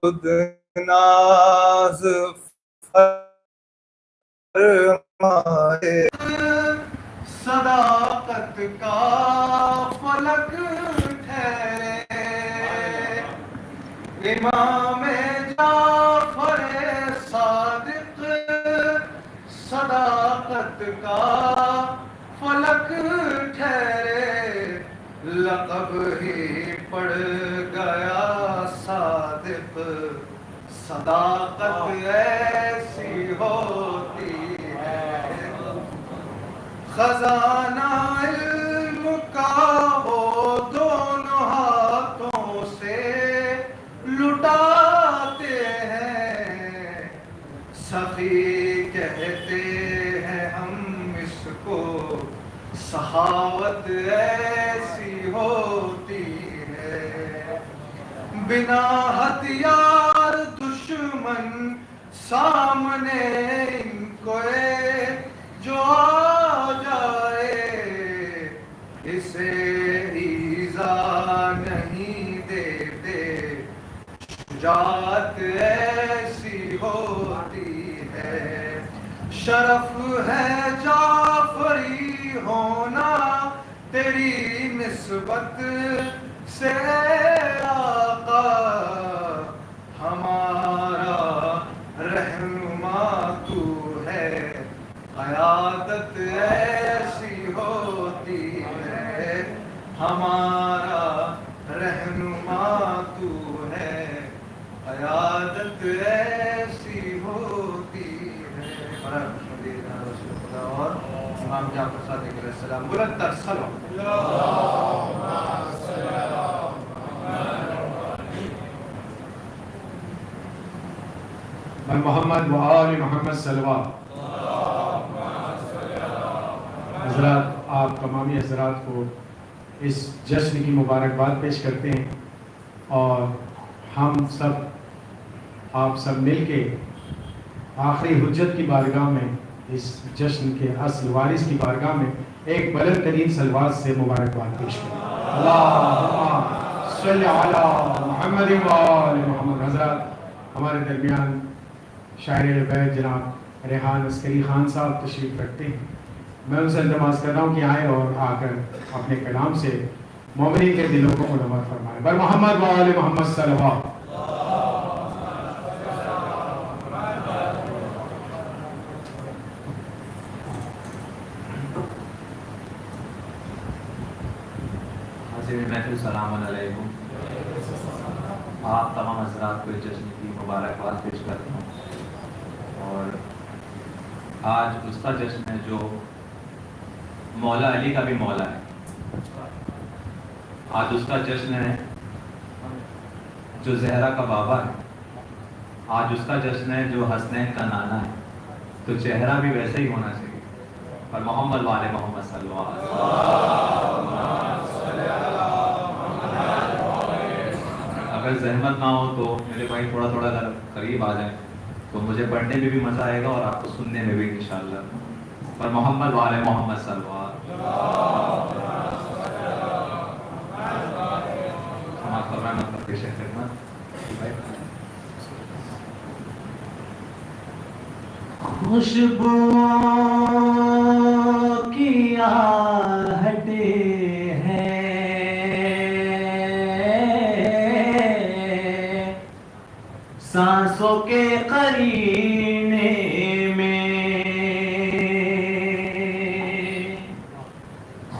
خود ناز فرمائے، صداقت کا فلک ٹھہرے، امام جعفر صادق صداقت کا فلک ٹھہرے، لقب ہی پڑ گیا صادق، صداقت ایسی ہوتی ہے، خزانہ علم کا وہ دونوں ہاتھوں سے لٹاتے ہیں، سخی کہتے ہیں ہم اس کو، سخاوت ایسی ہوتی ہے، بنا ہتھیار دشمن سامنے ان کو جو آ جائے، اسے ایذا نہیں دیتے، شجاعت ایسی ہوتی ہے، شرف ہے جعفری ہونا تیری نسبت سے آقا، ہمارا رہنما تو ہے، قیادت ایسی ہوتی ہے، ہمارا رہنما تو ہے، قیادت ایسی ہوتی ہے۔ اور امام جعفر صادق علیہ السلام، بلند تر صلوات۔ محمد و آل محمد صلوات۔ حضرات، آپ تمامی حضرات کو اس جشن کی مبارکباد پیش کرتے ہیں، اور ہم سب آپ سب مل کے آخری حجت کی بارگاہ میں، اس جشن کے اصل وارث کی بارگاہ میں ایک بلند ترین صلوات سے مبارکباد پیش کریں۔ اللہم صلی علی محمد و آل محمد۔ حضرات، ہمارے درمیان شاعر بیت جناب ریحان عسکری خان صاحب تشریف رکھتے ہیں، میں ان سے التماس کر رہا ہوں کہ آئیں اور آ کر اپنے کلام سے مومنین کے دلوں کو منور فرمائیں۔ بر محمد و آل محمد صلوات۔ محفل السلام علیکم۔ آپ تمام حضرات کو اس جشن کی مبارکباد پیش کرتا ہوں، اور آج اس کا جشن ہے جو مولا علی کا بھی مولا ہے، آج اس کا جشن ہے جو زہرا کا بابا ہے، آج اس کا جشن ہے جو حسنین کا نانا ہے، تو چہرہ بھی ویسے ہی ہونا چاہیے، اور محمد والے محمد صلی اللہ علیہ وسلم۔ اگر زحمت نہ ہو تو میرے بھائی تھوڑا تھوڑا اگر قریب آ جائیں تو مجھے پڑھنے میں بھی مزہ آئے گا اور آپ کو سننے میں بھی انشاءاللہ۔ پر محمد والے محمد صلی اللہ علیہ وسلم۔ خوشبو کی آہٹ ہے سانسوں کے قرینے میں،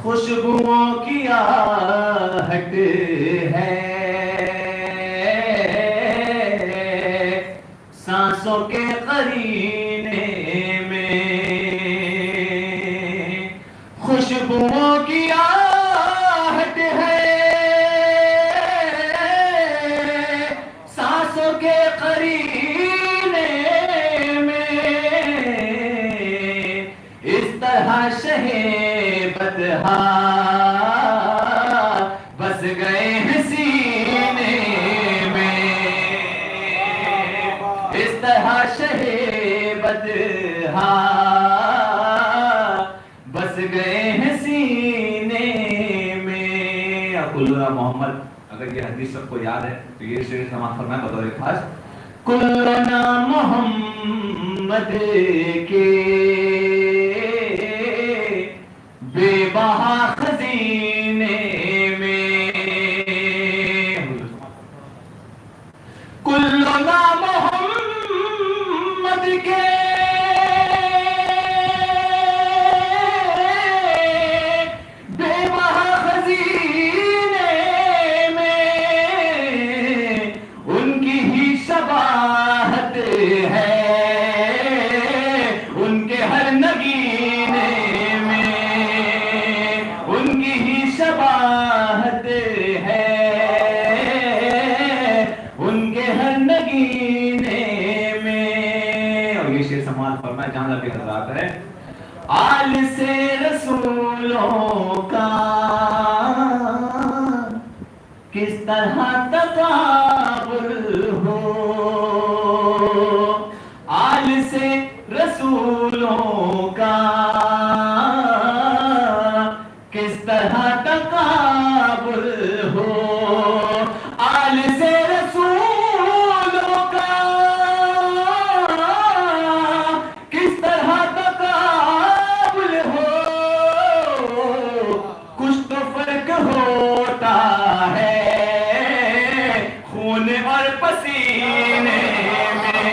خوشبوؤں کی آہٹ ہے سانسوں کے قرینے میں، خوشبوؤں کی آہٹ ہے سانسوں کے قرینے میں، اس طرح شہ بدہا بس گئے ہیں سینے میں، اس طرح شہ بدہا بس گئے ہیں سینے میں۔ کلورا محمد، اگر یہ حدیث سب کو یاد ہے تو یہ شعر سماعت فرمائیں بطور خاص. کلنا محمد کے بے بہا خزینے میں، کلنا محمد کے بے بہا خزینے میں، ان کی ہی شباہت ہے ان کے ہر نگینے میں، ان کی ہی شباہت ہے ان کے ہر نگینے میں. اور یہ شعر سماعت فرمائیں جہاں لبی حضرات ہے. آل سے رسولوں کا کس طرح تقابل ہو، آل سے رسولوں کا کس طرح تقابل ہو، آل سے رسولوں کا کس طرح تقابل ہو، کچھ تو فرق ہوتا ہے خون اور پسینے میں،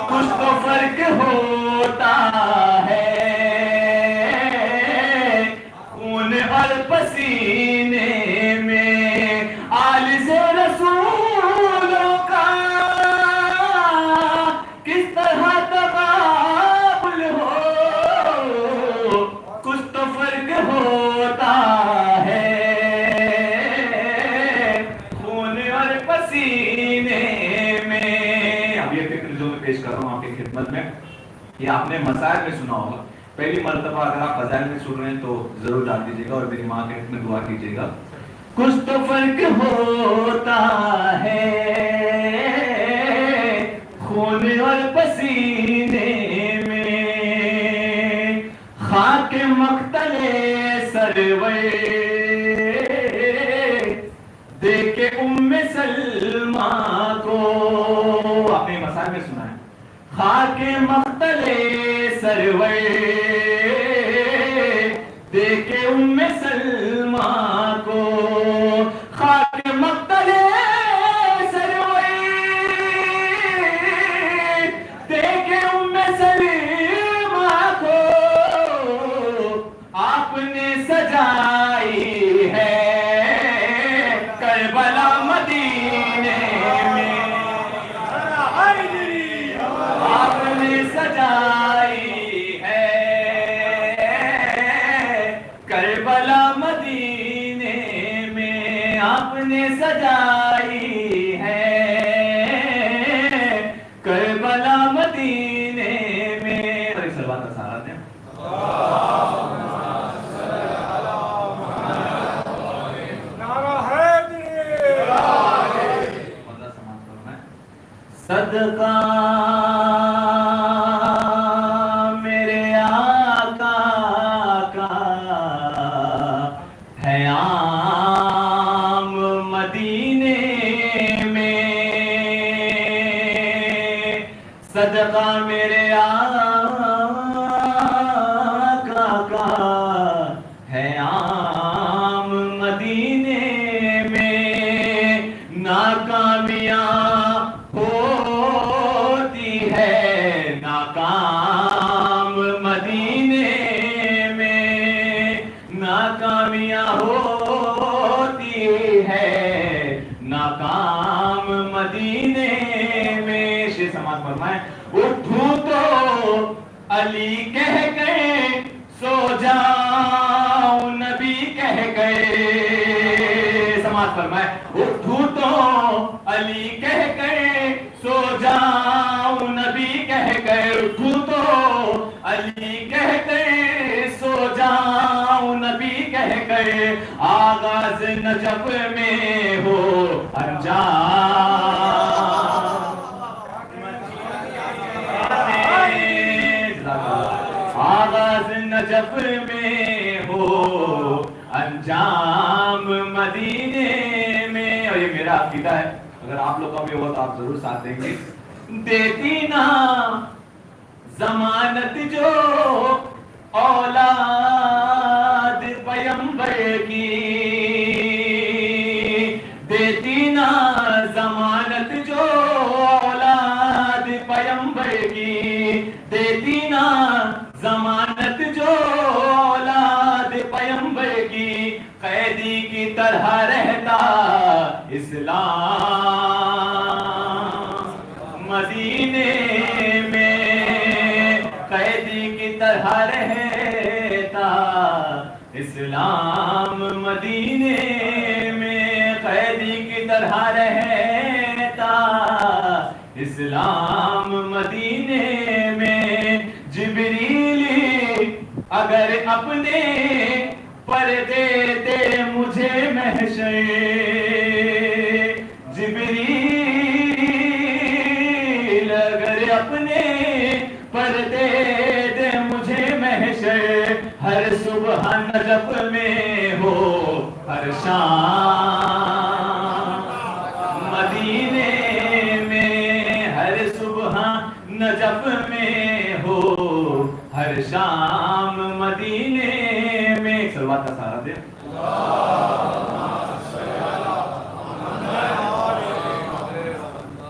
کچھ تو فرق ہوتا ہے خون اور پسینے میں، آل سے رسولوں کا کس طرح تقابل ہو، کچھ تو فرق ہوتا ہے خون اور پسینے میں. اب یہ فکر جو میں پیش کر رہا ہوں آپ کی خدمت میں یہ آپ نے مسائل میں سنا ہوگا. پہلی مرتبہ اگر آپ فضائل میں سن رہے ہیں تو ضرور ڈال دیجیے گا اور میری ماں کے حق میں دعا کیجیے گا. کچھ تو فرق ہوتا ہے خون اور پسینے میں، خاک مقتل سرور دیکھ ام سلمہ کو، آپ نے مسائل میں سنا ہے. خاک مقتل سرور دیکھ ام سلمہ کو، خاک مقتل سرور دیکھ ام سلمہ کو، آپ نے سجائی ہے کربلا مدینے میں، آپ نے سجائی ہے کربلا مدینے میں، آپ نے سجائی ہے کربلا مدینے میں. اور ایک سلوات کا سہارا دیں. مدرسہ سماعت فرمائیں. صدقہ میرے آقا کا ہے عام مدینے میں، صدقہ میرے آقا کا ہے عام مدینے میں، ناکامیاں ہوتی ہے ناکام مدینے میں، ناکامیاں ہوتی ہے ناکام مدینے میں. شیر سماعت فرمائیں. اٹھوں تو علی کہہ گئے سو جاؤں نبی کہہ گئے. سماعت فرمائیں. اٹھوں تو علی کہہ گئے سو جاؤں نبی کہہ گئے، اٹھوں تو علی کہہ گئے سو جاؤں نبی کہہ گئے، آغاز نجف میں ہو انجام، آغاز نجف میں ہو انجام مدینہ عقیدہ ہے, اگر آپ لوگ کا بھی ہوا تو آپ ضرور ساتھ دیں گے. دیتی نا ضمانت جو اولاد پیمبر کی, دیتی نا ضمانت جو اولاد پیمبر کی, دیتی نا ضمانت جو اولاد پیمبر کی, قیدی کی طرح رہتا اسلام مدینے میں, قیدی کی طرح رہتا اسلام مدینے میں, قیدی کی طرح رہتا اسلام مدینے میں. جبریل اگر اپنے پردے دے مجھے محشر, جبریل اگر اپنے پردے دے مجھے محشر, ہر صبح نجف میں ہو ہر شام مدینے میں, ہر صبح نجف میں ہو ہر شام مدینے میں. ایک صلوات کا سہارا دے.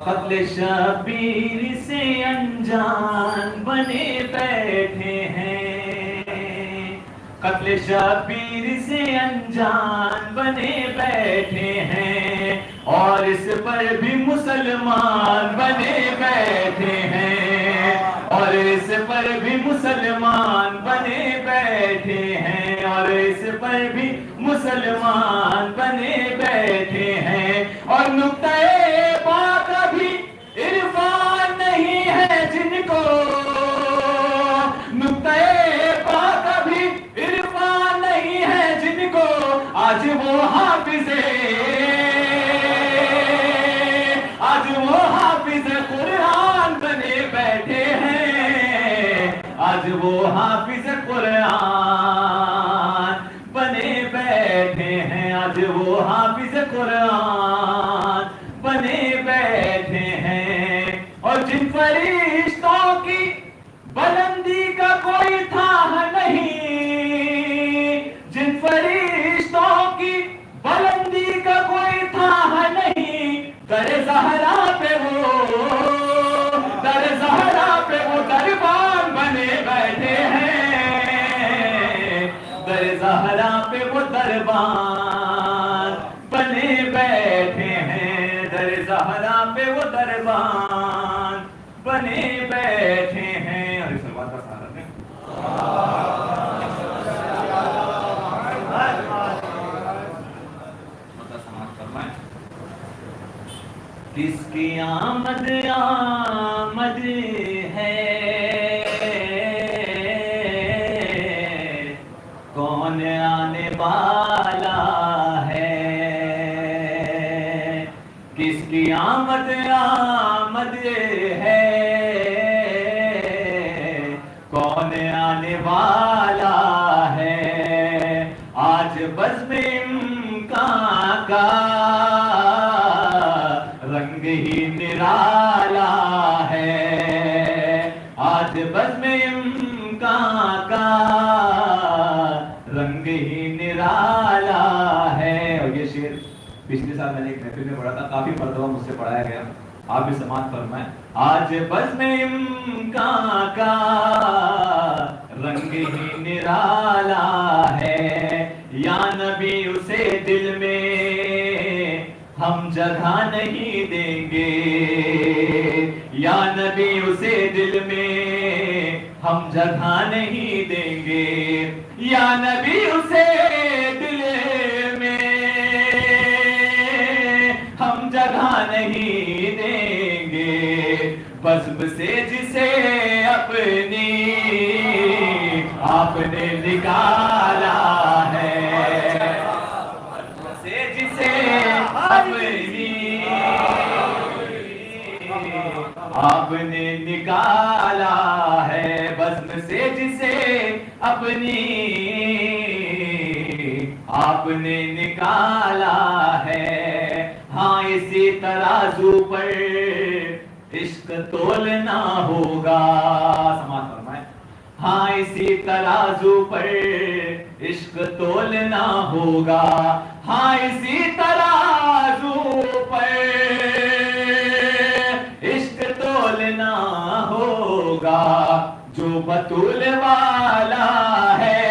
قتل شبیر سے انجان بنے بیٹھے ہیں, قتل شبیر سے انجان بنے بیٹھے ہیں, اور اس پر بھی مسلمان بنے بیٹھے ہیں, اور اس پر بھی مسلمان بنے بیٹھے ہیں, اور اس پر بھی مسلمان بنے بیٹھے ہیں. اور نقطۂ بات ابھی عرفان نہیں ہے جن کو, نقطۂ بات ابھی عرفان نہیں ہے جن کو, آج وہ حافظ قرآن بنے بیٹھے ہیں, آج وہ حافظ قرآن بنے بیٹھے ہیں, آج وہ حافظ قرآن بنے بیٹھے ہیں. اور جن فرشتوں کی بلندی کا کوئی تھا نہیں, جن فرشتوں کی بلندی کا کوئی تھا نہیں, در زہرا پہ وہ دربان بنے بیٹھے ہیں, در زہرا پہ وہ دربان بنے بیٹھے ہیں, در زہرا پہ وہ دربان بنے بیٹھے ہیں. اور اس بات کا سہارا دیں. کس کی آمد آمد ہے, کون آنے والا ہے, کس کی آمد آمد ہے, کون آنے والا ہے. آج بزم امکان کا رنگ ہی نرالا ہے, آج بزم امکان کا رنگ ہی نرالا ہے. اور یہ شعر پچھلے سال میں نے ایک محفل میں پڑھا تھا, کافی مرتبہ مجھ سے پڑھایا گیا, آپ بھی سماعت فرمائیں. آج بزم امکان کا رنگ ہی نرالا ہے, یا نبی اسے دل میں ہم جگہ نہیں دیں گے, یا نبی اسے دل میں ہم جگہ نہیں دیں گے, یا نبی اسے دل میں ہم جگہ نہیں دیں گے. بزم سے جسے اپنی آپ نے نکالا ہے, سے جسے اپنی آپ نے نکالا ہے, بزم سے جسے اپنی آپ نے نکالا ہے. ہاں اسی ترازو پر عشق تولنا ہوگا. سماعت فرمائیں. ہاں اسی ترازو پر عشق تولنا ہوگا. ہاں اسی ترازو پر عشق تولنا ہوگا. جو بطول والا ہے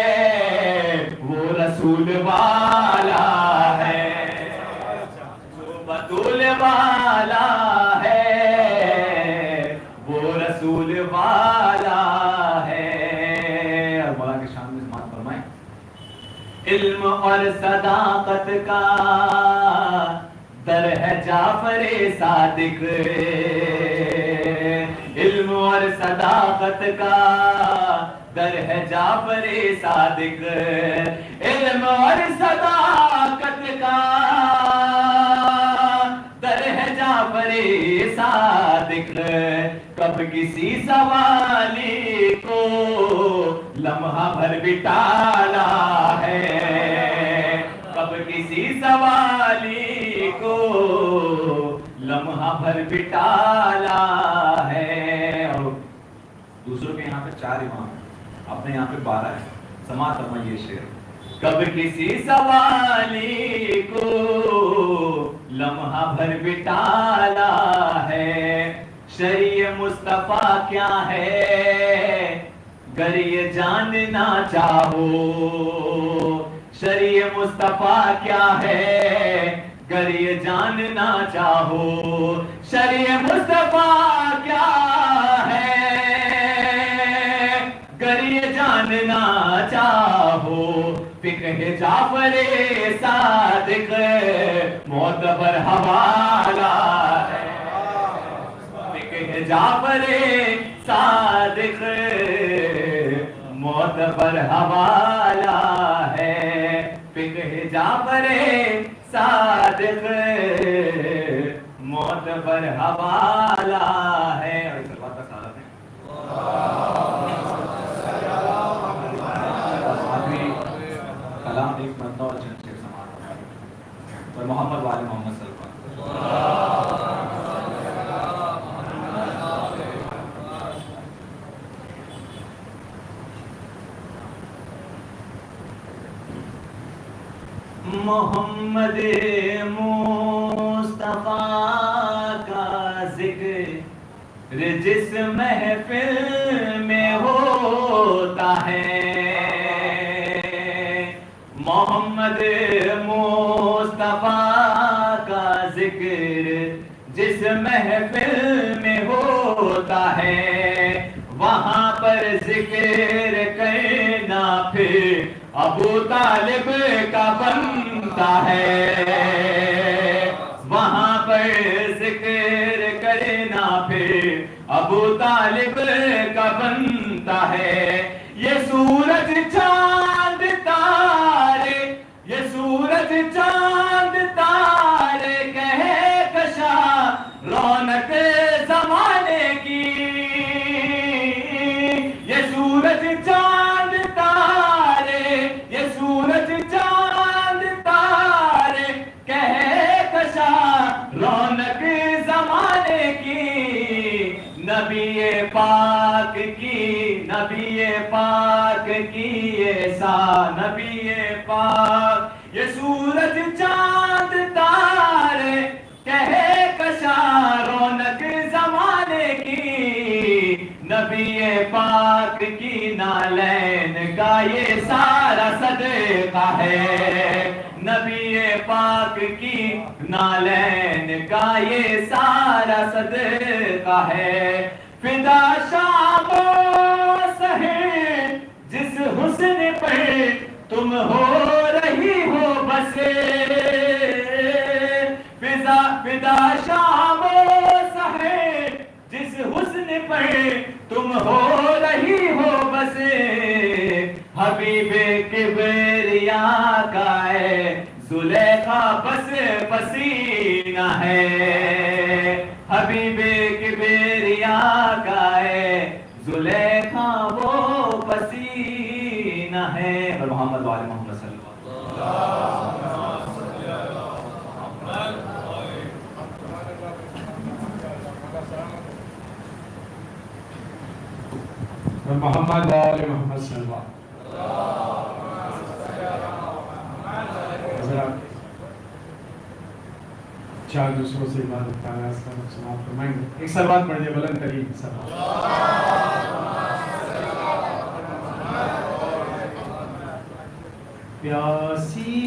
وہ رسول والا ہے. جو بطول والا ہے وہ رسول والا ہے. اور مولا کے شان میں سماعت فرمائیں. علم اور صداقت کا در ہے جعفر صادق. علم اور صداقت کا در ہے جعفر صادق. علم اور صداقت کا در ہے جعفر صادق. کب کسی سوالی کو لمحہ بھر بھی ٹالا ہے. کب کسی سوالی کو لمحہ بھر بھی ٹالا ہے. اور دوسروں کے یہاں پہ 4 امام ہیں، اپنے یہاں پہ 12 ہے. سماعت فرمائیے شعر. کب کسی سوالی کو لمحہ بھر بھی ٹالا ہے. شریع مصطفیٰ کیا ہے گر یہ جاننا چاہو. شریع مصطفیٰ کیا ہے گر یہ جاننا چاہو. شریع مصطفیٰ کیا ہے گر یہ جاننا چاہو. فقہ جعفر صادق معتبر حوالہ ہے. فقہ جعفر صادق معتبر حوالہ ہے. فقہ جعفر صادق معتبر حوالہ ہے. اور اس بات کا سالت ہے کلام ایک مرتبہ اور چند شعر سماعت فرمائیں. اور محمد وآل محمد صلی اللہ علیہ وسلم. محمد مصطفیٰ کا ذکر جس محفل میں ہوتا ہے. محمد مصطفیٰ کا ذکر جس محفل میں ہوتا ہے وہاں پر ذکر کرنا پھر ابو طالب کا بنتا ہے. وہاں پر ذکر کرنا پھر ابو طالب کا بنتا ہے. یہ سورج چاند تارے یہ سورج چاند تارے کہے کشا رونق زمانے کی. یہ سورج چاند تارے یہ سورج چاند تارے کہے کشا رونق زمانے کی. نبی پاک کی ایسا نبی پاک یہ سورج چاند تارے کہے کشا رونق زمانے کی. نبی پاک کی نالین کا یہ سارا صدقہ ہے. نبی پاک کی نالین کا یہ سارا صدقہ ہے. فدا شام و سحر جس حسن پر تم ہو رہی ہو بسے. فدا شام و سحر جس حسن پر تم ہو رہی ہو بسے. حبیب کبریا کا ہے زلیخا بس پسینہ ہے. حبیب کبریا کا ہے زلیخا وہ پسینہ ہے. اور محمد وآل محمد صلی اللہ علیہ وسلم. محمد و آل محمد صلی اللہ حضرات چار دوسروں سے عبادت کا آغاز کرنا سماعت فرمائیں گے. ایک صلوات پڑھ دیں بلند ترین صلوات. پیاسی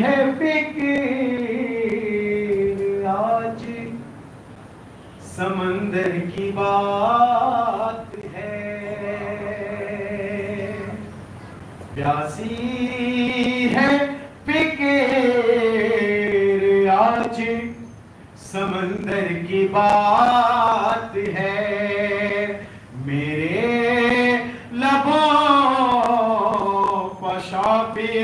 ہے فکر آج سمندر کی بات ہے, پیاسی ہے فکر آج سمندر کی بات ہے, میرے لبوں پشافی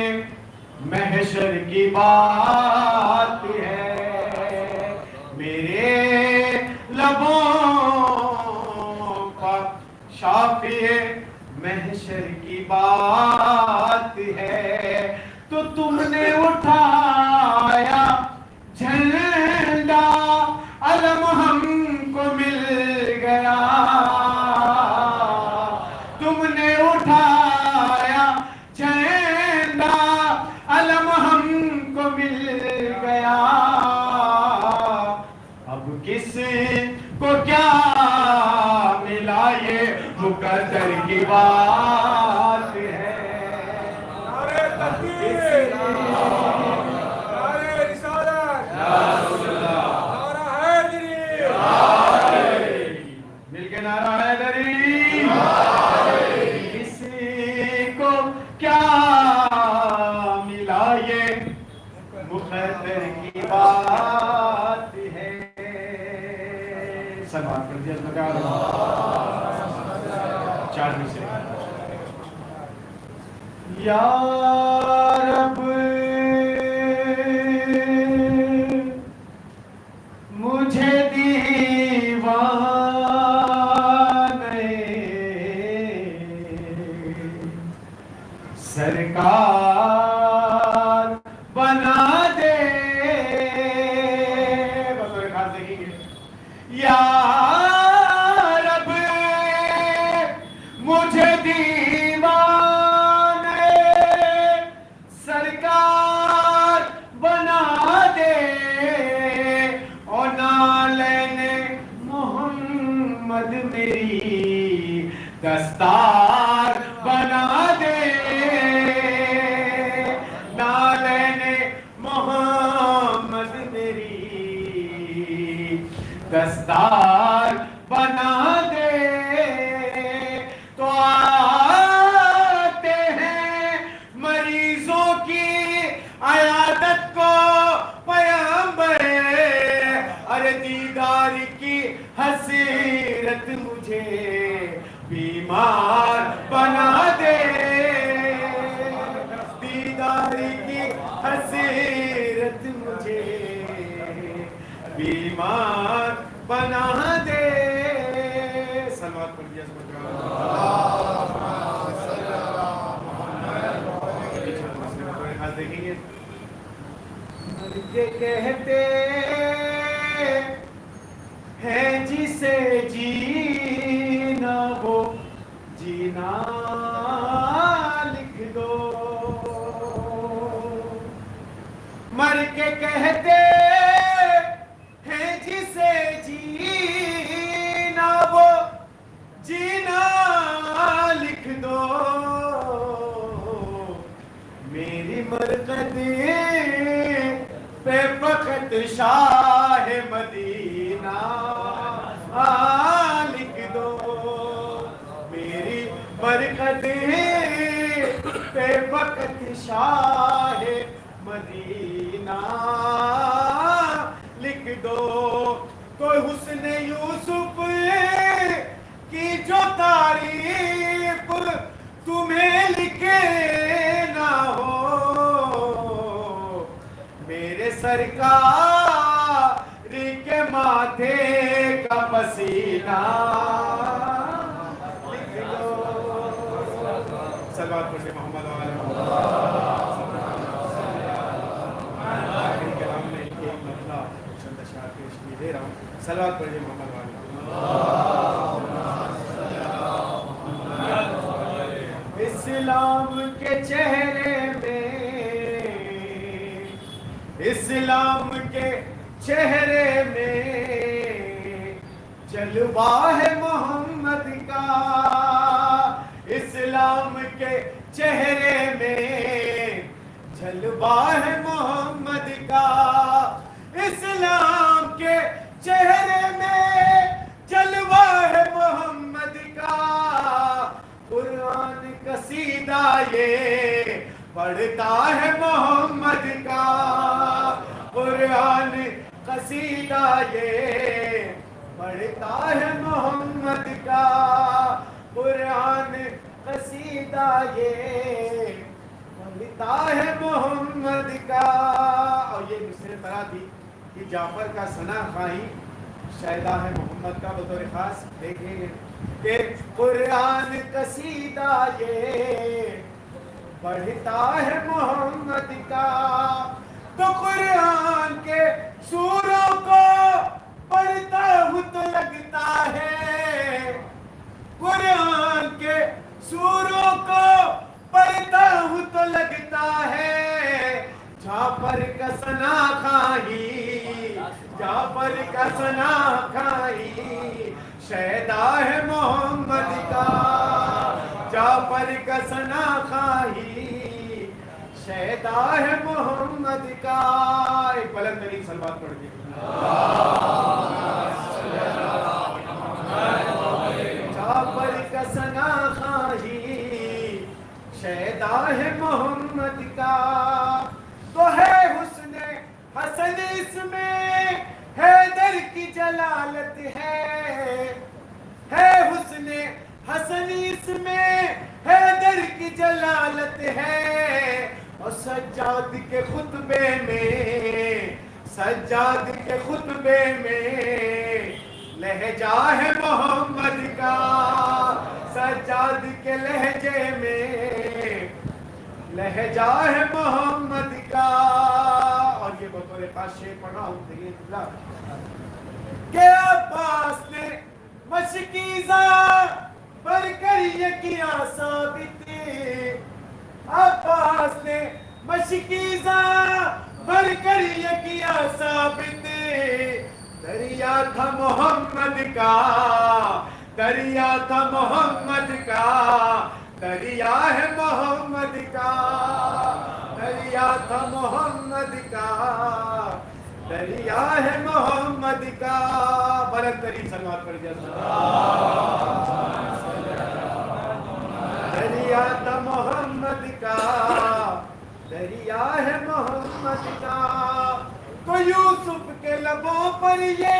محشر کی بات ہے, میرے لبوں پر شافی محشر کی بات ہے, تو تم نے اٹھایا جھنڈا علم ہم کو مل گیا, تم نے اٹھایا جھنڈا علم ہم کو مل گیا, اب کس کو کیا ملا یہ مقدر کی بات ہے. مل کے نعرہ حیدری, کسی کو کیا ملا یہ مقدر کی بات ہے. سب بات کر دیا چار میں سے یا رب مجھے دیوانے سرکار بنا دے, بطور خاص دیکھیں گے یا رب مجھے دیوانے سرکار بنا دے, اور نالین محمد میری دستار بنا دے, نالین محمد میری دستار بنا دے. تو آتے ہیں مریضوں کی عیادت کو پیغمبر, ارے دیدار کی حسرت مجھے بیمار بنا دے, دیدار کی حسرت مجھے بیمار بنا دے. صلوات پڑھیے دیکھیں گے کہتے ہیں جسے جینا وہ جینا لکھ دو, مر کے کہتے ہیں جسے جینا وہ جینا لکھ دو, میری مرقد پہ فقط شاہ مدینہ لکھ دو, میری مرقد پہ فقط شاہ مدینہ لکھ دو. کوئی حسن یوسف کی جو تعریف تمہیں لکھے نہ ہو, میرے سرکار کے ماتھے کا پسینہ لکھ دو. صلوات پڑھیں محمد و آل محمد. صلوات پڑھیے محمد و آل محمد. اسلام کے چہرے میں، اسلام کے چہرے میں جلوہ ہے محمد کا، اسلام کے چہرے میں جلوہ ہے محمد کا، اسلام کے چہرے میں جلوہ ہے محمد کا، قرآن قصیدہ یہ پڑھتا ہے محمد کا، قرآن قصیدہ یہ پڑھتا ہے محمد کا، قرآن قصیدہ یہ پڑھتا ہے محمد کا۔ اور یہ مصر طرح تھی کہ جعفر کا ثنا خواہی شہدا ہے محمد کا بطور خاص دیکھیں گے کہ قرآن قصیدہ یہ پڑھتا ہے محمد کا، تو قرآن کے سوروں کو پڑھتا ہوں تو لگتا ہے، قرآن کے سوروں کو پڑھتا ہوں تو لگتا ہے، جعفر کا ثنا خواہی، جعفر کا ثنا خواہی شہدا ہے محمد کا، جعفر کا ثنا خواہی شہدا ہے محمد کا۔ ایک بلند ترین صلوات پڑھ کے جعفر کا ثنا خواہی شہدا ہے محمد کا، تو ہے حسن حسن اس میں حیدر کی جلالت ہے حسن حسن اس میں حیدر کی جلالت ہے، اور سجاد کے خطبے میں، سجاد کے خطبے میں لہجہ ہے محمد کا، سجاد کے لہجے میں لہجہ ہے محمد کا۔ اور یہ بطور خاص شعر پڑھا ہوں کہ عباس نے مشکیزہ پر کر یہ کیا ثابت، عباس نے مشکیزہ پر کر یہ کیا ثابت، دریا تھا محمد کا، دریا تھا محمد کا، دریا ہے محمد کا، دریا تھا محمد کا، دریا ہے محمد کا۔ بلند ترین صلوات پڑھ جائے دریا تھا محمد کا، دریا ہے محمد کا، تو یوسف کے لبوں پر یہ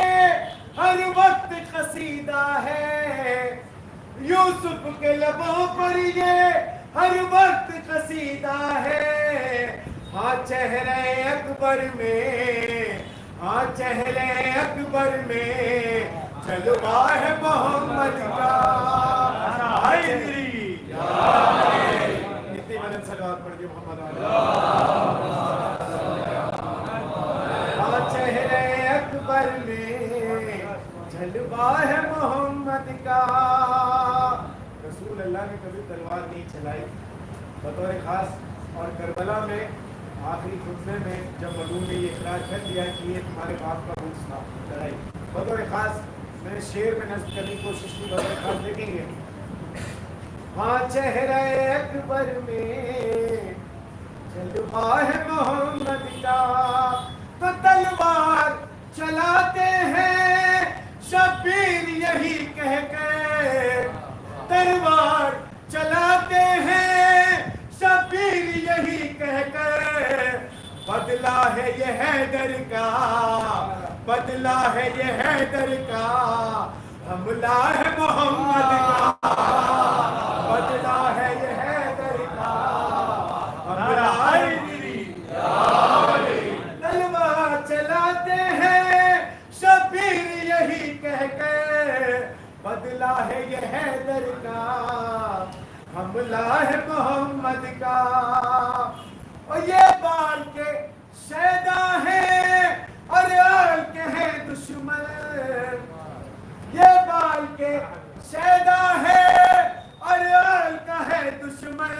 ہر وقت قصیدہ ہے، یوسف کے لبوں پر یہ ہر وقت قصیدہ ہے، ہاں چہرے اکبر میں، ہاں چہرے اکبر میں جلوہ ہے محمد کا۔ اتنی بلند صلوات پڑھ کے محمد ہاں چہرے اکبر میں جلوہ ہے محمد کا۔ رسول اللہ نے کبھی تلوار نہیں چلائی بطور خاص، اور کربلا میں آخری خطبے میں جب ملعون نے یہ اقرار کر دیا کہ یہ تمہارے باپ کا بوجھ تھا لڑائی، بطور خاص میں نے شعر میں نظم کرنے کی کوشش کی، بطور خاص دیکھیں گے ہاں چہرے اکبر میں جلوہ ہے محمد کا، تو تلوار چلاتے ہیں شبیر یہی کہہ کر، تلوار چلاتے ہیں شبیر یہی کہہ کر، بدلہ ہے یہ حیدر کا، بدلہ ہے یہ حیدر کا، حملہ ہے محمد کا، بدلہ ہے یہ حیدر کا، حملہ ہے تلوار چلاتے ہیں شبیر یہی کہہ کر، بدلہ ہے یہ حیدر کا، حملہ ہے محمد کا۔ اور یہ بال کے شیدا ہیں اور آل کے ہیں دشمن، یہ بال کے شیدا ہے اور آل کا ہے دشمن،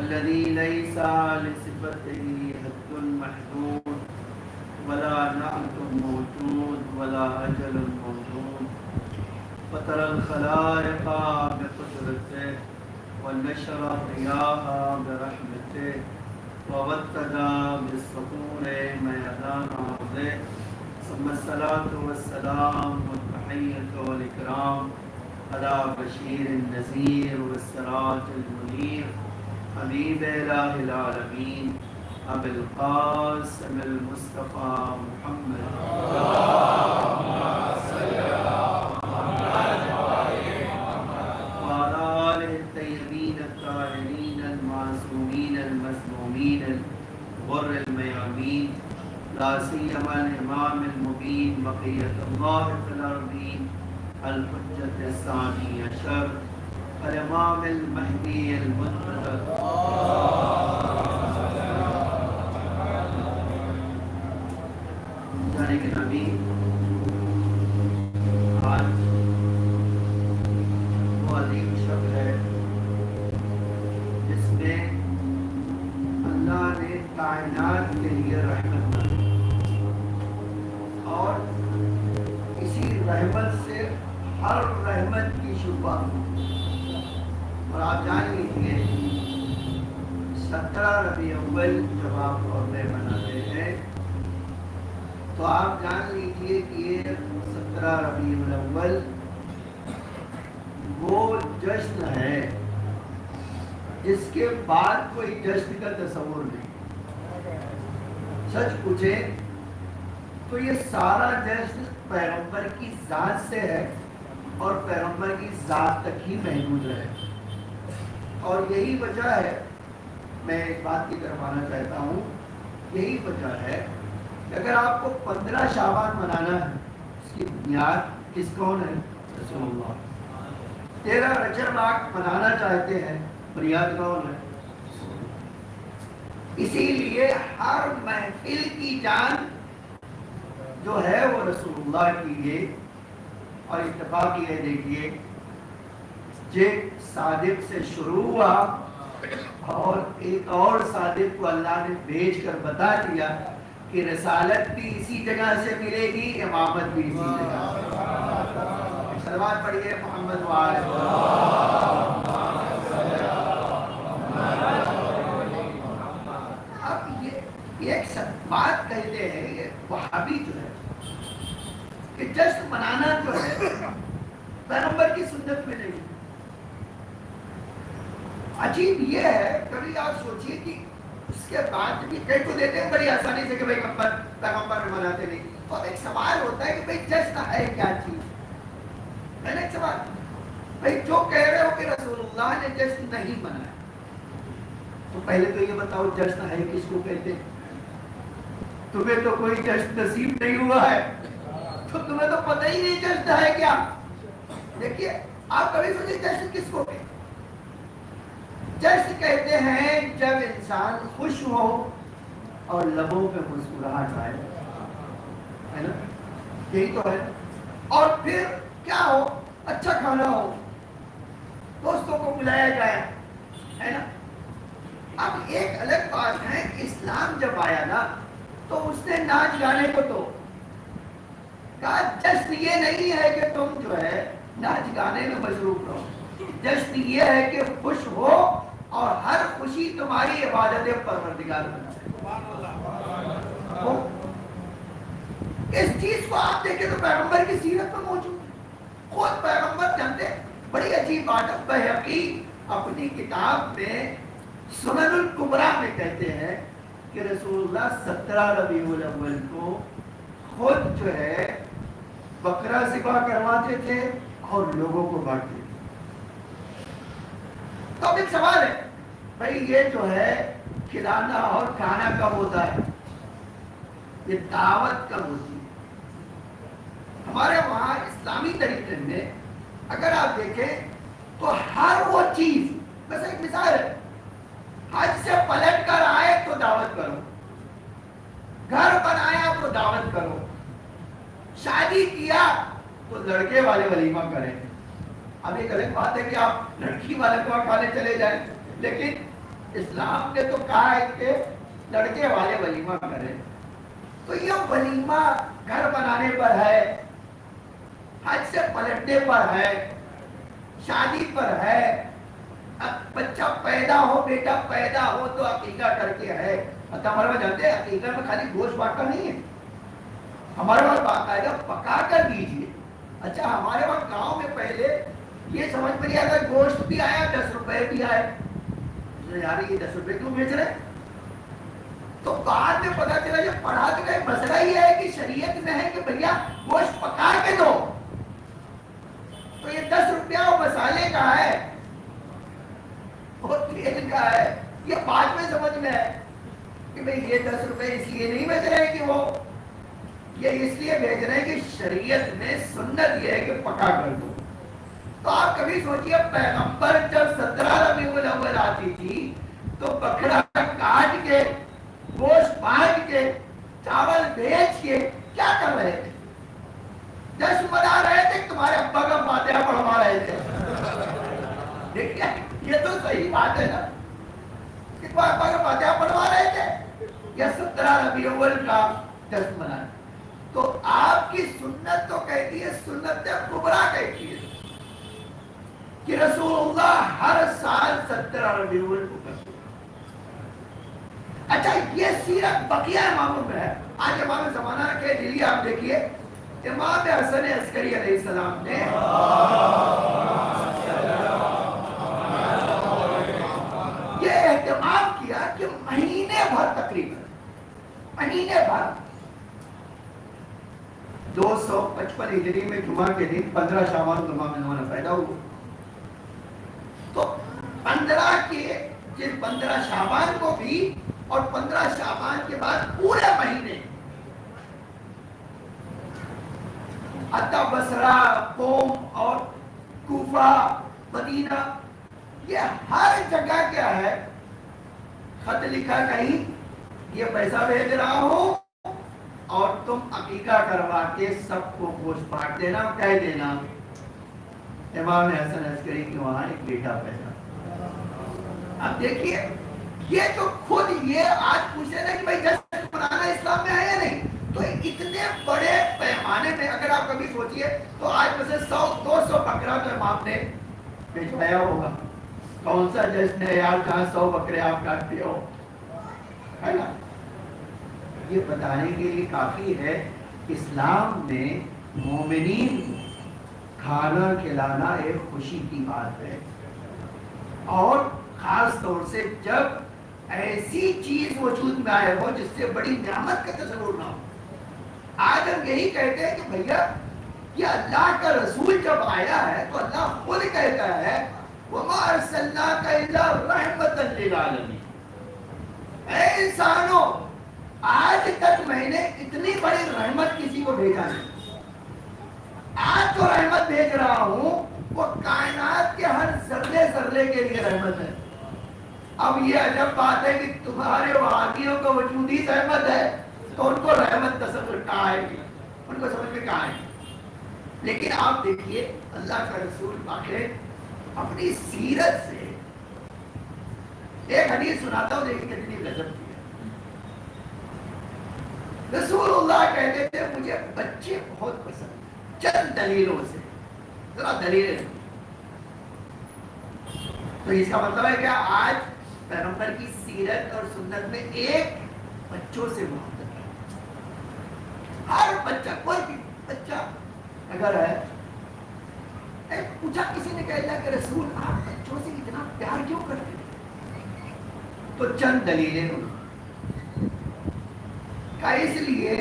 الذي ليس لصفته حد محدود ولا نعت موجود ولا أجل موجود. فطر الخلائق بقدرته ونشر الرياح برحمته ووتد بالصخور ميدان أرضه. ثم الصلاة والسلام والتحية والإكرام على بشير النذير والسراج المنير حبيب إله العالمين أبي القاسم المصطفى محمد وعلى آله الطيبين الطاهرين المعصومين المظلومين الغر الميامين لا سيما الإمام المبين بقية الله في الأرضين الحجة الثاني عشر الإمام المهدي المنتظر جانے کے نبی آج وہ عظیم شب ہے جس میں اللہ نے کائنات کے لیے رحمت دی اور اسی رحمت سے ہر رحمت کی شروعات اور آپ جان لیجیے 17 ربیع اول جب آپ عہدے مناتے ہیں تو آپ جان لیجیے کہ یہ 17 ربیع الاول وہ جشن ہے جس کے بعد کوئی جشن کا تصور نہیں. سچ پوچھے تو یہ سارا جشن پیغمبر کی ذات سے ہے اور پیغمبر کی ذات تک ہی محدود ہے. اور یہی وجہ ہے, میں ایک بات کی طرف آنا چاہتا ہوں, یہی وجہ ہے کہ اگر آپ کو 15 شعبان منانا ہے اس کی بنیاد کس کون ہے؟ رسول اللہ. 13 رجب آپ منانا چاہتے ہیں, بنیاد کون ہے؟ اسی لیے ہر محفل کی جان جو ہے وہ رسول اللہ کی ہے. اور اتفاق یہ دیکھیے صادق سے شروع ہوا اور ایک اور صادق کو اللہ نے بھیج کر بتا دیا کہ رسالت بھی اسی جگہ سے ملے گی, امامت بھی اسی جگہ سے. صلوات پڑھیے محمد وآلہ. اب یہ ایک بات کہتے ہیں, یہ وہابی جو ہے کہ جشن منانا جو ہے پیغمبر کی سنت میں نہیں. عجیب یہ ہے, کبھی آپ سوچئے کہ اس کے بعد بھی کئی کو دیتے ہیں بڑی آسانی سے کہ بھائی پیغمبر میں مناتے نہیں. اور ایک سوال ہوتا ہے کہ بھائی جشن ہے کیا چیز؟ میں نے ایک سوال, بھائی جو کہہ رہے ہو کہ رسول اللہ نے جشن نہیں منایا, تو پہلے تو یہ بتاؤ جشن ہے کس کو کہتے ہیں؟ تمہیں تو کوئی جشن نصیب نہیں ہوا ہے تو تمہیں تو پتہ ہی نہیں جشن ہے کیا. دیکھیے آپ کبھی سوچیں جشن کس کو کہتے ہیں؟ جشن کہتے ہیں جب انسان خوش ہو اور لبوں پہ مسکراہٹ آئے, ہے نا, یہی تو ہے. اور پھر کیا ہو, اچھا کھانا ہو, دوستوں کو بلایا جائے, ہے نا. اب ایک الگ بات ہے, اسلام جب آیا نا تو اس نے ناچ گانے کو تو کہا جشن یہ نہیں ہے کہ تم جو ہے ناچ گانے میں مصروف رہو, جشن یہ ہے کہ خوش ہو اور ہر خوشی تمہاری عبادت پروردگار بنا. اس چیز کو آپ دیکھیں تو پیغمبر کی سیرت میں موجود ہے. خود پیغمبر جانتے ہیں. بڑی عجیب بات ہے, بہقی اپنی کتاب میں سنن الکبریٰ میں کہتے ہیں کہ رسول اللہ 17 ربیع الاول کو خود جو ہے بکرا ذبح کرواتے تھے اور لوگوں کو بانٹتے تھے. تو اب ایک سوال ہے, بھائی یہ جو ہے کھلانا اور کھانا کب ہوتا ہے؟ یہ دعوت کب ہوتی ہے؟ ہمارے وہاں اسلامی طریقے میں اگر آپ دیکھیں تو ہر وہ چیز, بس ایک مثال ہے, حج سے پلٹ کر آئے تو دعوت کرو, گھر بنایا تو دعوت کرو, شادی کیا تو لڑکے والے ولیمہ کریں. اب ایک الگ بات ہے کہ آپ لڑکی والے کو کھانے چلے جائیں, لیکن اسلام نے تو کہا ہے کہ لڑکے والے ولیمہ کریں. تو یہ ولیمہ گھر بنانے پر ہے, حج سے پلٹنے پر ہے, شادی پر ہے. اب بچہ پیدا ہو, بیٹا پیدا ہو تو عقیقہ کر کے ہے. ہمارے جانتے ہیں عقیقہ میں خالی گوشت بانٹنا نہیں ہے, ہمارے وہاں باقاعدہ پکا کر دیجیے. اچھا ہمارے وہاں گاؤں میں پہلے یہ سمجھ میں نہیں آتا, گوشت بھی آیا 10 روپے بھی آئے, یار یہ 10 روپے کیوں بیچ رہے. تو بعد میں پتا چلا جو پڑھا تو گئے مسئلہ یہ ہے کہ شریعت میں ہے کہ بھیا گوشت پکا کے دو. تو یہ 10 روپیہ وہ مسالے کا ہے, وہ تیل کا ہے, یہ بعد میں سمجھ میں ہے کہ بھئی یہ 10 روپے اس لیے نہیں بیچ رہے کہ وہ یہ اس لیے بیچ رہے ہیں کہ شریعت میں سنت یہ ہے کہ پکا کر دو. تو آپ کبھی سوچئے پیغمبر جب 17 ربیع الاول آتی تھی تو بکرا کاٹ کے گوشت بانٹ کے چاول بیچ کے کیا کر رہے تھے؟ جشن منا رہے تھے, تمہارے ابا کا فاتحہ پڑھوا رہے تھے. دیکھیے یہ تو صحیح بات ہے نا کہ تمہارے ابا کا فاتحہ پڑھوا رہے تھے یا 17 ربیع الاول کا جشن منا. تو آپ کی سنت تو کہتی ہے, سنت کبریٰ کہتی ہے کہ رسول اللہ ہر سال 17 ربیع الاول کو کرتے. اچھا یہ سیرت بقیہ اماموں میں ہے. آج امام زمانہ کے دلی آپ دیکھیے, امام حسن عسکری علیہ السلام نے یہ اہتمام کیا کہ مہینے بھر تقریباً مہینے بھر 255 ہجری میں جمعہ کے دن 15 شعبان کو امام زمانہ پیدا ہوا. تو 15 شعبان کو بھی اور 15 شعبان کے بعد پورے مہینے حتی بصرہ, قوم اور کوفہ, مدینہ, یہ ہر جگہ کیا ہے خط لکھا کہیں یہ پیسہ بھیج رہا ہوں اور تم عقیقہ کروا کے سب کو گوشت بانٹ دینا, کہہ دینا امام حسن عسکری کے وہاں ایک بیٹا پیدا. اب دیکھیے یہ تو خود یہ آج پوچھے نا کہ بھائی جشن منانا اسلام میں ہے یا نہیں, تو اتنے بڑے پیمانے میں اگر آپ کبھی سوچئے تو آج میں سے 100-200 بکرا تو امام نے بھیجوایا ہوگا. کون سا جشن ہے یار جہاں 100 بکرے آپ کاٹتے ہو, ہے نا. یہ بتانے کے لیے کافی ہے اسلام میں مومنین کھانا کھلانا ایک خوشی کی بات ہے, اور خاص طور سے جب ایسی چیز وجود میں آئے ہو جس سے بڑی نعمت کا تصور نہ ہو. آج ہم یہی کہتے ہیں کہ بھیا یہ اللہ کا رسول جب آیا ہے تو اللہ خود کہتا ہے وَمَا أَرْسَلْنَاكَ إِلَّا رَحْمَةً لِلْعَالَمِينَ. اے انسانوں, آج تک میں نے اتنی بڑی رحمت کسی کو بھیجا نہیں. آج جو رحمت بھیج رہا ہوں وہ کائنات کے ہر ذرے ذرے کے لیے رحمت ہے. اب یہ عجب بات ہے کہ تمہارے وہابیوں کو وجود ہی رحمت ہے تو ان کو رحمت تصور کہاں آئے گی, ان کو سمجھ میں کہاں آئے گی. لیکن آپ دیکھیے اللہ کا رسول واقع اپنی سیرت سے ایک حدیث سناتا ہوں, دیکھیں کتنی غضب کی ہے. رسول اللہ کہتے تھے مجھے بچے بہت پسند, چند دلیلوں سے, ذرا دلیلیں. تو اس کا مطلب ہے کہ آج پیغمبر کی سیرت اور سنت میں ایک بچوں سے محبت ہے. ہر بچہ, کوئی بھی بچہ اگر ہے, پوچھا کسی نے کہا کہ رسول آپ بچوں سے اتنا پیار کیوں کرتے ہیں, تو چند دلیلیں کا اس لیے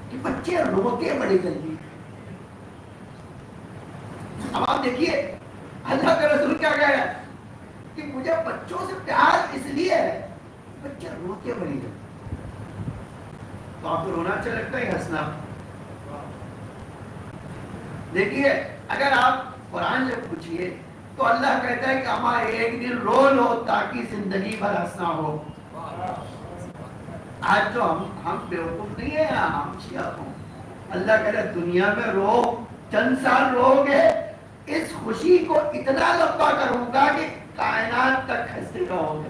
کہ بچے روتے بڑی جلدی. اب آپ دیکھیے اللہ کا رسول کیا کہہ رہا ہے کہ مجھے بچوں سے پیار اس لیے ہے بچے روتے بڑی جلدی. تو آپ کو رونا اچھا لگتا ہے ہنسنا؟ دیکھیے اگر آپ قرآن سے پوچھئے تو اللہ کہتا ہے کہ اما ایک دن رو لو تاکہ زندگی بھر ہنسنا ہو. آج تو ہم بیوقوف نہیں ہیں, ہم شیعہ ہوں. اللہ کہتا ہے دنیا میں رو, چند سال رو گے, اس خوشی کو اتنا لمبا کروں گا کہ کائنات تک ہنستے رہو گے.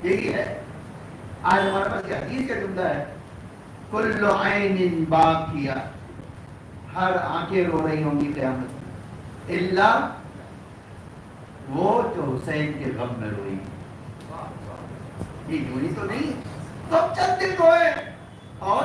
یہی ہے آج ہمارے پاس یہ حدیث کا جملہ ہے کل عین باقیہ, ہر آنکھیں رو رہی ہوں گی قیامت میں الا وہ جو حسین کے غم میں روئی. یہ یونی تو نہیں, تو چند دن روئے اور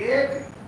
1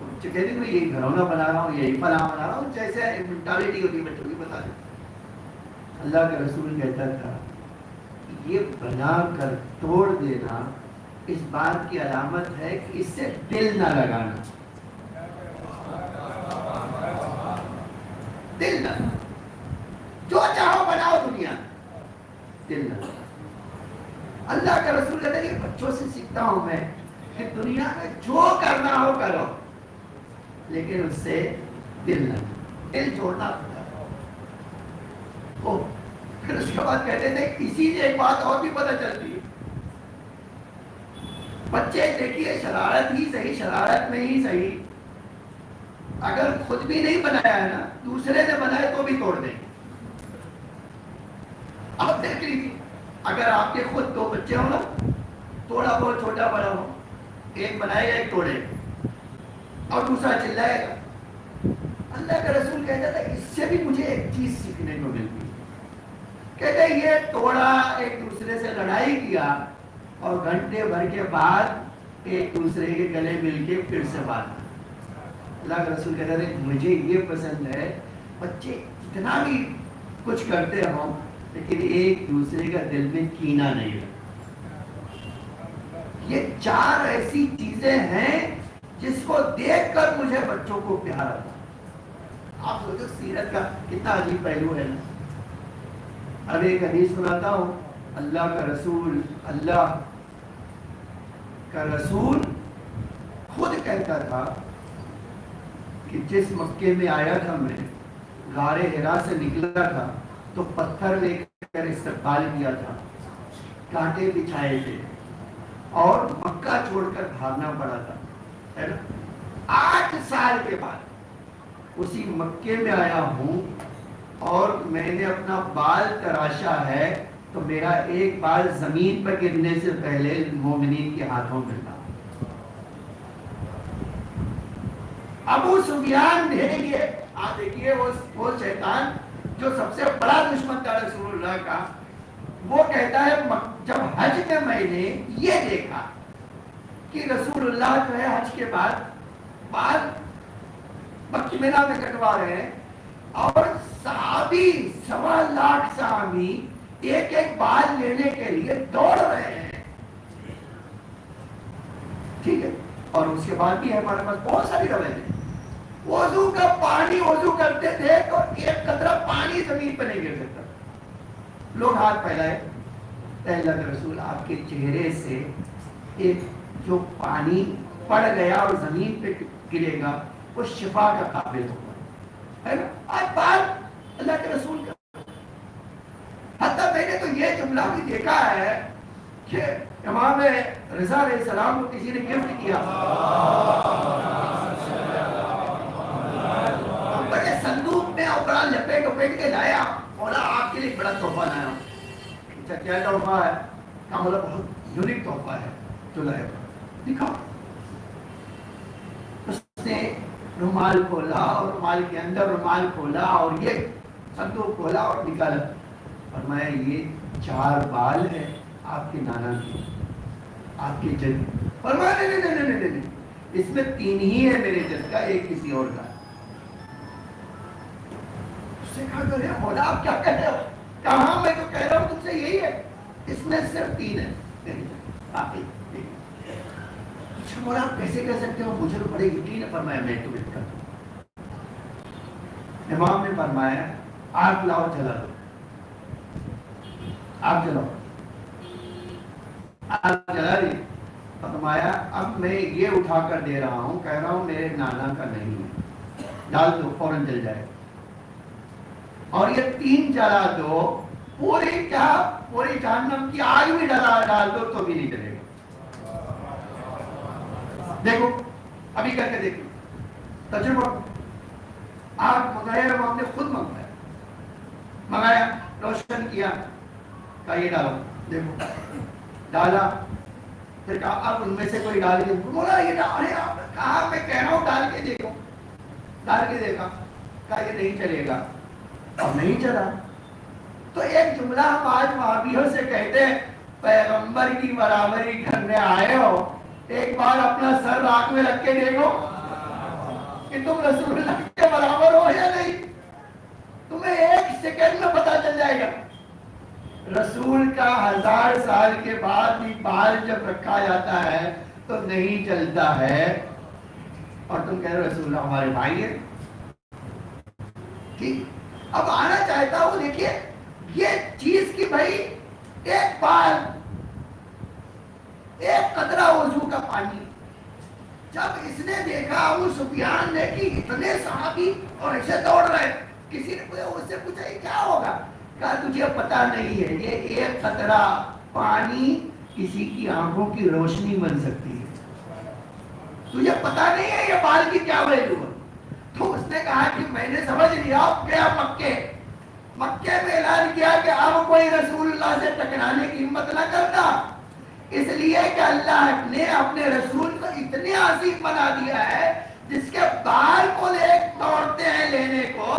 بچے کہتے ہیں میں یہی گھرونہ بنا رہا ہوں، یہی فلاں بنا رہا ہوں، جیسے مینٹالٹی ہوتی ہے بچوں کی بتا دیں. اللہ کا رسول کہتا تھا یہ بنا کر توڑ دینا اس بات کی علامت ہے کہ اس سے دل نہ لگانا. دل نہ، جو چاہو بناؤ دنیا، دل نہ. اللہ کا رسول کہتا ہے کہ بچوں سے سیکھتا ہوں میں کہ دنیا میں جو کرنا ہو کرو، لیکن اس سے دل نہ، دل چھوڑنا پڑتا ہے. پھر اس کے بعد کہتے تھے اسی سے ایک بات اور بھی پتہ چلتی ہے. بچے دیکھیے شرارت ہی صحیح، شرارت میں ہی صحیح، اگر خود بھی نہیں بنایا ہے نا، دوسرے نے بنائے تو بھی توڑ دیں. آپ دیکھ لیجیے اگر آپ کے خود 2 بچے ہوں نا، تھوڑا بہت چھوٹا بڑا ہو، ایک بنائے گا ایک توڑے گا اور دوسرا چلائے گا. اللہ کا رسول کہتا تھا اس سے بھی مجھے ایک چیز سیکھنے کو ملتی ہے. کہتے یہ توڑا، ایک دوسرے سے لڑائی کیا اور گھنٹے بھر کے بعد ایک دوسرے کے گلے مل کے پھر سے بات. اللہ کا رسول کہتا تھا مجھے یہ پسند ہے بچے اتنا بھی کچھ کرتے ہوں لیکن ایک دوسرے کا دل میں کینہ نہیں ہے. یہ 4 ایسی چیزیں ہیں جس کو دیکھ کر مجھے بچوں کو پیار آتا. آپ سوچو سیرت کا کتنا عجیب پہلو ہے نا. اب ایک حدیث سناتا ہوں. اللہ کا رسول خود کہتا تھا کہ جس مکے میں آیا تھا میں، غار حرا سے نکلا تھا تو پتھر لے کر استقبال کیا تھا، کانٹے بچھائے تھے اور مکہ چھوڑ کر بھاگنا پڑا تھا. 8 سال کے بعد اسی مکے میں آیا ہوں اور میں نے اپنا بال تراشا ہے تو میرا ایک بال زمین پر گرنے سے پہلے مومنین کے ہاتھوں میں تھا. ابو سفیان دیکھیے، آپ دیکھیے وہ شیطان جو سب سے بڑا دشمن تھا رسول اللہ کا، وہ کہتا ہے جب حج میں نے یہ دیکھا کہ رسول اللہ جو ہے حج کے بعد بال مکہ مینا میں کٹوا رہے ہیں اور صحابی 1.25 لاکھ صحابی ایک ایک بال لینے کے لیے دوڑ رہے ہیں. ٹھیک ہے، اور اس کے بعد بھی ہمارے پاس بہت ساری روایتیں. وضو کا پانی وضو کرتے تھے تو ایک قطرہ پانی زمین پہ نہیں گر سکتا. لوگ ہاتھ پھیلائے. اللہ کے رسول آپ کے چہرے سے ایک جو پانی پڑ گیا اور زمین پہ گرے گا وہ شفا کا قابل ہوگا، ہے نا. آج بات اللہ کے رسول کا. حتیٰ میں نے تو یہ جملہ بھی دیکھا ہے کہ امام رضا علیہ السلام کو کسی نے گفٹ کیا، بڑے صندوق میں اوپر لپیٹ کے لایا، مولا آپ کے لیے بڑا تحفہ لایا. اچھا کیا تحفہ ہے؟ کہا مولا بہت یونیک تحفہ ہے جو لایا. دکھا. اس نے رومال کھولا اور رومال کے اندر رومال کھولا اور یہ صندوق کھولا اور نکالا. فرمایا یہ 4 بال ہے آپ کے نانا کی، آپ کے جد. فرمایا نہیں، اس میں 3 ہی ہے میرے جد کا، ایک کسی اور کا. اس سے کہا کرے مولا آپ کیا کہہ رہے ہو؟ کہاں میں تو کہہ رہا ہوں تم سے یہی ہے، اس میں صرف 3 ہے. مولا آپ کیسے کہہ سکتے ہو؟ مجھے تو بڑے یقین ہے. فرمایا میں تو کرتا ہوں. امام نے فرمایا آگ لاؤ جلا دو. آگ جلاؤ. آگ جلا دی. فرمایا اب میں یہ اٹھا کر دے رہا ہوں، کہہ رہا ہوں میرے نانا کا نہیں ہے، ڈال دو فوراً جل جائے. اور یہ 3 جلا دو، پوری جہنم کی آگ بھی ڈال دو تو بھی نہیں جلے گا. دیکھو ابھی کر کے دیکھو تجربہ. آگ منگایا، ہم نے خود منگایا، روشن کیا، کہا یہ ڈالو. دیکھو ڈالا. پھر کہا اب ان میں سے کوئی ڈال کے بولا یہ ڈالے. آپ نے کہا میں کہہ رہا ہوں ڈال کے دیکھو. ڈال کے دیکھا، کہا یہ نہیں چلے گا، اور نہیں چلا. تو ایک جملہ ہم آج وہابیوں سے کہتے ہیں، پیغمبر کی برابری کرنے آئے ہو، ایک بار اپنا سر راکھ میں رکھ کے دیکھو. کہ تم رسول اللہ کے برابر ہو یا نہیں؟ تمہیں ایک سیکنڈ میں پتا چل جائے گا. رسول کا 1000 سال کے بعد بھی بال جب رکھا جاتا ہے تو نہیں چلتا ہے، اور تم کہہ رہے رسول اللہ ہمارے بھائی ہیں. ٹھیک، اب آنا چاہتا ہوں. دیکھیے یہ چیز کی بھائی ایک بال، ایک قطرہ وضو کا پانی، جب اس نے دیکھا ابو سفیان نے کہ اتنے صحابی اور اسے دوڑ رہے، کسی نے اس سے پوچھا یہ کیا ہوگا؟ کہا تجھے پتا نہیں ہے، یہ ایک قطرہ پانی کسی کی آنکھوں کی روشنی بن سکتی ہے. تجھے پتا نہیں ہے یہ بال کی کیا ویلیو ہے؟ تو اس نے کہا کہ میں نے سمجھ لیا. گیا مکے میں اعلان کیا کہ اب کوئی رسول اللہ سے ٹکرانے کی ہمت نہ کرتا، اس لیے کہ اللہ نے اپنے رسول کو اتنے عظیم بنا دیا ہے جس کے بال کو دوڑتے ہیں لینے کو،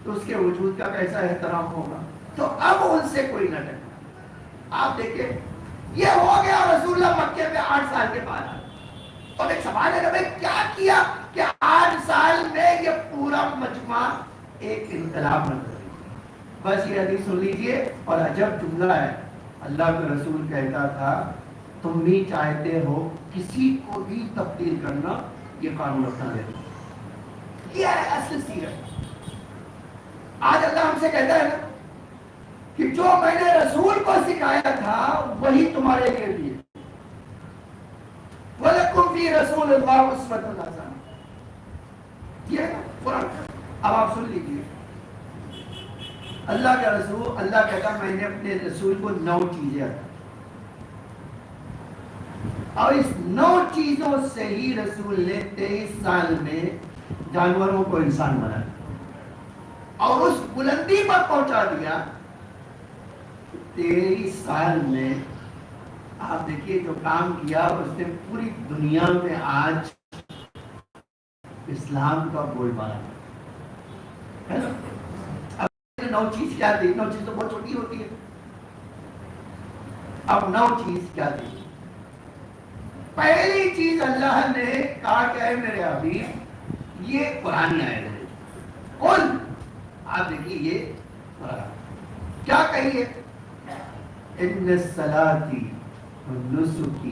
تو اس کے وجود کا کیسا احترام ہوگا. تو اب ان سے کوئی نہ ٹکرا. آپ دیکھیں یہ ہو گیا رسول اللہ مکے میں 8 سال کے بعد. اور ایک سوال ہے کہ کیا کیا کہ 8 سال میں یہ پورا مجمع ایک انقلاب بن گیا. بس یہ حدیث سن لیجئے. اور عجب جملہ ہے، اللہ کے رسول کہتا تھا تم بھی چاہتے ہو کسی کو بھی تبدیل کرنا، یہ قانون اپنا لے. یہ ہے اصل سیرت. آج اللہ ہم سے کہتا ہے نا کہ جو میں نے رسول کو سکھایا تھا وہی تمہارے لیے بھی ہے. وَلَكُمْ فِي رَسُولِ اللَّهِ أُسْوَةٌ حَسَنَةٌ. یہ ہے قرآن. اب آپ سن لیجیے. اللہ کا رسول، اللہ کہتا میں نے اپنے رسول کو 9 چیزیں عطا، اور اس 9 چیزوں سے ہی رسول نے 23 سال میں جانوروں کو انسان بنا اور اس بلندی پر پہنچا دیا. 23 سال میں آپ دیکھیے جو کام کیا اس نے پوری دنیا میں آج اسلام کا بول بالا ہے نا. 9 چیز کیا تھی؟ 9 چیز تو بہت چھوٹی ہوتی ہے. اب 9 چیز کیا تھی؟ پہلی چیز اللہ نے کہا کہ اے میرے حبیب یہ قرآن آئے ہے. کون؟ آپ دیکھیے یہ قرآن کیا کہیے؟ ان الصلاۃ والنسک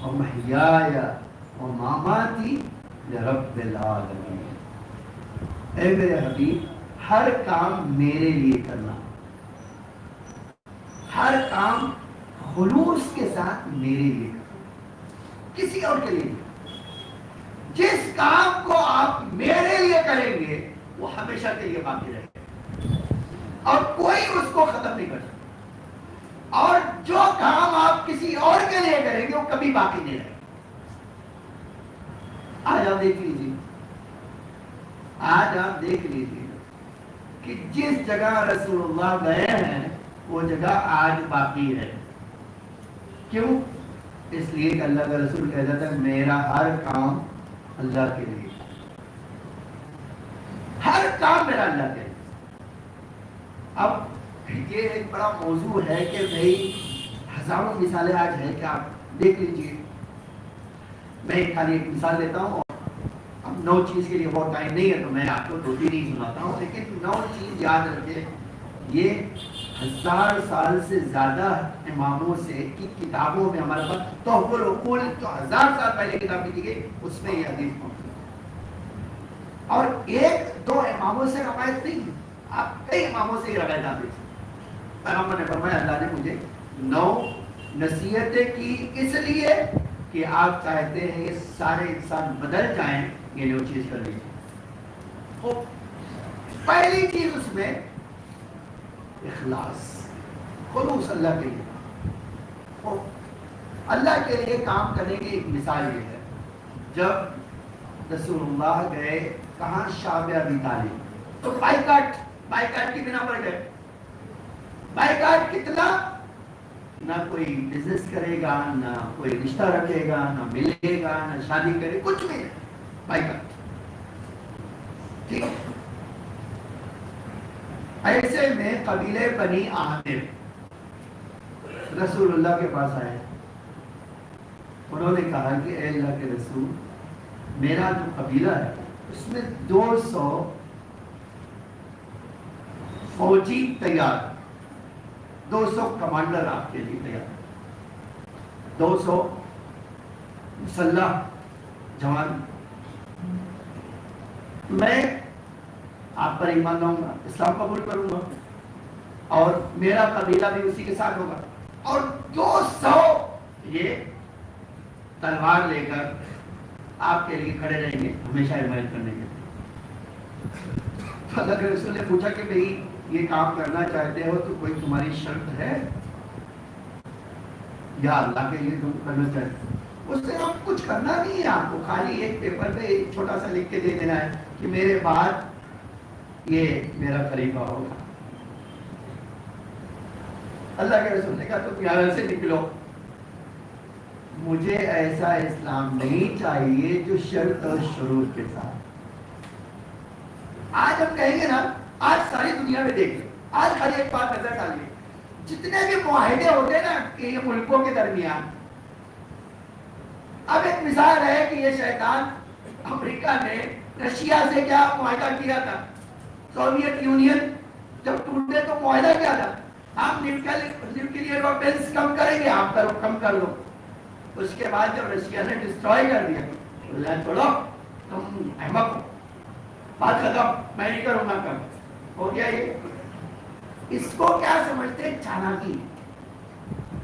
ومحیای ومماتی لرب العالمین. اے میرے حبیب ہر کام میرے لیے کرنا، ہر کام خلوص کے ساتھ میرے لیے کرنا، کسی اور کے لیے. جس کام کو آپ میرے لیے کریں گے وہ ہمیشہ کے لیے باقی رہے گا اور کوئی اس کو ختم نہیں کر سکتا. اور جو کام آپ کسی اور کے لیے کریں گے وہ کبھی باقی نہیں رہے گا. آج آپ دیکھ لیجیے، آج آپ دیکھ لیجیے کہ جس جگہ رسول اللہ گئے ہیں وہ جگہ آج باقی ہے. کیوں؟ اس لیے کہ اللہ کا رسول کہتا تھا میرا ہر کام اللہ کے لیے، ہر کام میرا اللہ کے لیے. اب یہ ایک بڑا موضوع ہے کہ بھائی ہزاروں مثالیں آج ہیں کہ آپ دیکھ لیجیے. میں خالی ایک مثال دیتا ہوں. اب 9 چیز کے لیے بہت ٹائم نہیں ہے تو میں آپ کو 2-3 ہی سناتا ہوں، لیکن 9 چیز یاد رکھیں. یہ 1000 سال سے زیادہ اماموں سے کی کتابوں میں ہمارے پاس تحف العقول جو 1000 سال پہلے کتاب لکھی گئی اس میں یہ حدیث موجود ہے. اور 1-2 اماموں سے روایت نہیں ہے، آپ کئی اماموں سے یہ روایت آتی ہے. پیغمبر نے فرمایا اللہ نے مجھے 9 نصیحتیں کی اس لیے کہ آپ چاہتے ہیں یہ سارے انسان بدل جائیں، یہ 9 چیز کر لیجیے. پہلی چیز اس میں اخلاص، خلوص اللہ کے لیے. اللہ کے لیے کام کرنے کی ایک مثال یہ ہے. جب رسول اللہ گئے کہاں؟ شعب ابی طالب. تو بائیکاٹ کی بنا پر گئے. بائیکاٹ کتنا؟ نہ کوئی بزنس کرے گا، نہ کوئی رشتہ رکھے گا، نہ ملے گا، نہ شادی کرے، کچھ بھی نہیں. بائیکاٹ. ٹھیک ہے. ایسے میں قبیلے بنی عامر رسول اللہ کے پاس آئے. انہوں نے کہا کہ اے اللہ کے رسول، میرا جو قبیلہ ہے اس میں 200 فوجی تیار، 200 کمانڈر آپ کے لیے تیار، 200 مسلح جوان. میں آپ پر ایمان لاؤں گا، اسلام قبول کروں گا، اور میرا قبیلہ بھی اسی کے ساتھ ہوگا، اور 200 یہ تلوار لے کر آپ کے لیے کھڑے رہیں گے ہمیشہ حمایت کرنے کے لیے. تو اللہ کے رسول نے پوچھا کہ بھئی یہ کام کرنا چاہتے ہو تو کوئی تمہاری شرط ہے یا اللہ کے لیے تم کرنا چاہتے ہو؟ اس سے ہم کچھ کرنا نہیں ہے، آپ کو خالی ایک پیپر پہ ایک چھوٹا سا لکھ کے دے دینا ہے کہ میرے بعد یہ میرا خلیفہ ہوگا. اللہ کے رسول نے کہا تو پیارے سے نکلو، مجھے ایسا اسلام نہیں چاہیے جو شرط اور شروط کے ساتھ. آج ہم کہیں گے نا، آج ساری دنیا میں دیکھیں، آج خالی ایک بات نظر ڈالیے، جتنے بھی معاہدے ہوتے ہیں نا کہ یہ ملکوں کے درمیان، اب ایک مثال ہے کہ یہ شیطان امریکہ نے رشیا سے کیا معاہدہ کیا تھا، سوویت یونین جب ٹوٹے تو معاہدہ کیا تھا، ہم نیوکلیئر ویپنز کم کریں گے، آپ کرو کم کر لو. اس کے بعد جب رشیا نے ڈسٹروائے کر دیا، اللہ چھوڑو تم احمق ہو، بات ختم، میں نہیں کروں گا کم، ہو گیا. یہ اس کو کیا سمجھتے ہیں؟ چالاکی.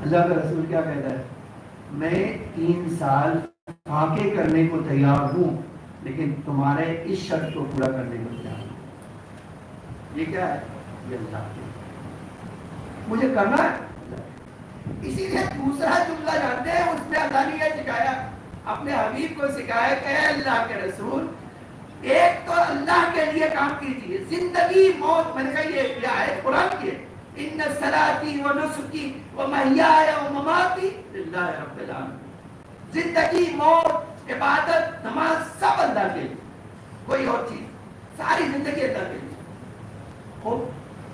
اللہ کا رسول کیا کہتا ہے؟ میں 3 سال فاقے کرنے کو تیار ہوں لیکن تمہارے اس شرط کو پورا کرنے کو تیار ہوں. یہ کیا ہے؟ یہ اللہ کی مجھے کرنا ہے. اسی لیے دوسرا جملہ جانتے ہیں، اس میں اللہ نے یہ سکھایا، اپنے حبیب کو سکھایا کہ اے اللہ کے رسول، ایک تو اللہ کے لیے کام کیجیے، زندگی موت. میں نے کہا یہ آیت قرآن کی ہے، ان صلاتی و نسکی و محیای و مماتی للہ رب العالمین. زندگی موت عبادت نماز سب اللہ کے لیے، کوئی اور چیز، ساری زندگی اللہ کے لیے. خوب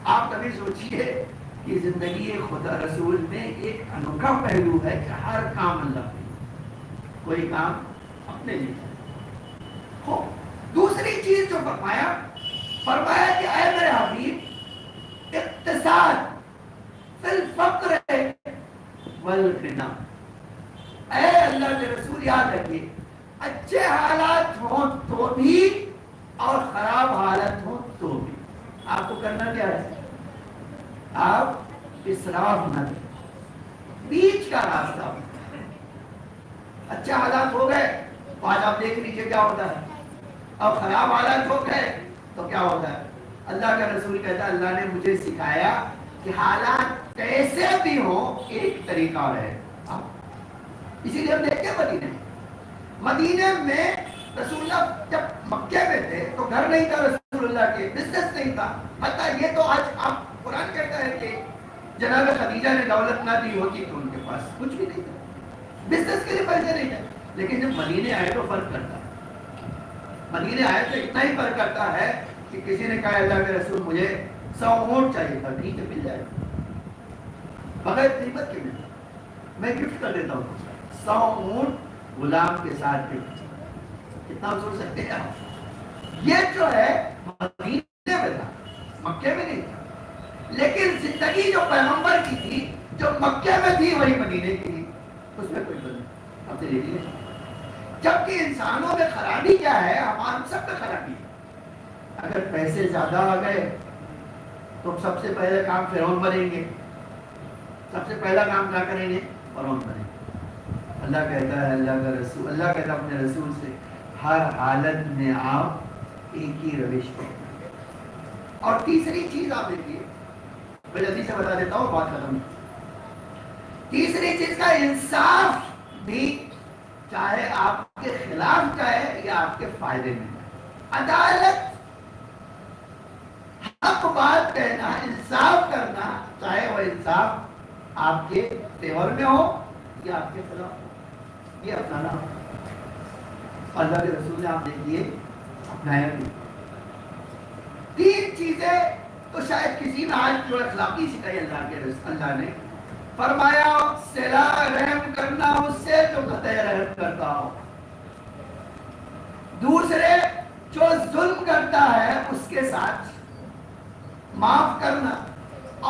آپ کبھی سوچئے کہ زندگی خدا رسول میں ایک انوکھا پہلو ہے کہ ہر کام اللہ کے لیے، کوئی کام اپنے لیے. خوب دوسری چیز جو فرمایا کہ اے میرے حبیب، اقتصاد فی الفقر والغنا. اے اللہ کے رسول یاد رکھیے، اچھے حالات ہوں تو بھی اور خراب حالت ہوں تو بھی آپ کو کرنا کیا ہے؟ آپ اسراف نہ کریں، بیچ کا راستہ. اچھے حالات ہو گئے تو آج آپ دیکھ لیجیے کیا ہوتا ہے، اور خراب حالات ہو گئے تو کیا ہوتا ہے. اللہ کا رسول کہتا ہے اللہ نے مجھے سکھایا کہ حالات کیسے بھی ہوں ایک طریقہ ہے. اسی لیے ہم دیکھتے ہیں مدینے میں رسول اللہ جب مکے میں تھے تو گھر نہیں تھا رسول اللہ کے، بزنس نہیں تھا. حتیٰ یہ تو آج آپ قرآن کہتا ہے کہ جناب خدیجہ نے دولت نہ دی ہوتی تو ان کے پاس کچھ بھی نہیں تھا، بزنس کے لیے پیسے نہیں تھے. لیکن جب مدینے آئے تو فرق کرتا ہے، مدینے آئے تو اتنا ہی فرق کرتا ہے کہ کسی نے کہا اللہ کے رسول مجھے 100 اونٹ چاہیے تھا، ٹھیک ہے مل جائے گا، بغیر قیمت کے ملتا، میں گفٹ کر دیتا ہوں 100 اونٹ غلام کے ساتھ گفٹ. کتنا سوچ سکتے ہیں آپ؟ یہ جو ہے مدینے میں تھا، مکے میں نہیں تھا. لیکن زندگی جو پیغمبر کی تھی، جو مکے میں تھی وہی مدینے کی تھی، اس میں کوئی بدل نہیں. اب دیکھیے جبکہ انسانوں میں خرابی کیا ہے، ہم سب میں خرابی ہے. اگر پیسے زیادہ آ گئے تو سب سے پہلے کام فرعون بنیں گے، سب سے پہلا کام کیا کریں گے؟ فرعون بنیں گے. اللہ کہتا ہے اللہ کہتا ہے اپنے رسول سے ہر حالت میں آپ ایک ہی روش پہ. اور تیسری چیز آپ دیکھیے، میں جلدی سے بتا دیتا ہوں بات ختم. تیسری چیز کا انصاف بھی، چاہے آپ کے خلاف چاہے یا آپ کے فائدے میں. عدالت، حق بات کہنا، انصاف کرنا، چاہے وہ انصاف آپ کے فیور میں ہو یا آپ کے خلاف، یہ اپنانا. اللہ کے رسول نے آپ دیکھیے اپنایا بھی. 3 چیزیں تو شاید کسی میں آج جو اخلاقی سکھائی اللہ کے رسول. اللہ نے فرمایا صلہ رحم کرنا اس سے جو قطع رحم کرتا ہو. دوسرے جو معاف کرنا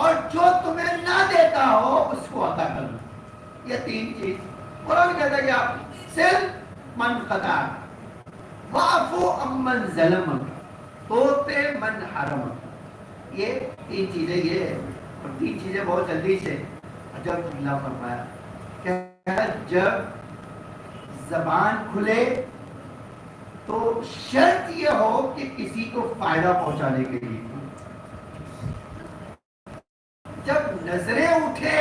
اور جو تمہیں نہ دیتا ہو اس کو عطا کرنا. یہ تین چیز قرآن کہتا ہے کہ آپ صرف من قطع وعفو عمن ظلم توتے من حرم. یہ تین چیزیں یہ ہے. اور تین چیزیں بہت جلدی سے جب اللہ فرمایا کہ جب زبان کھلے تو شرط یہ ہو کہ کسی کو فائدہ پہنچانے کے لیے. جب نظریں اٹھے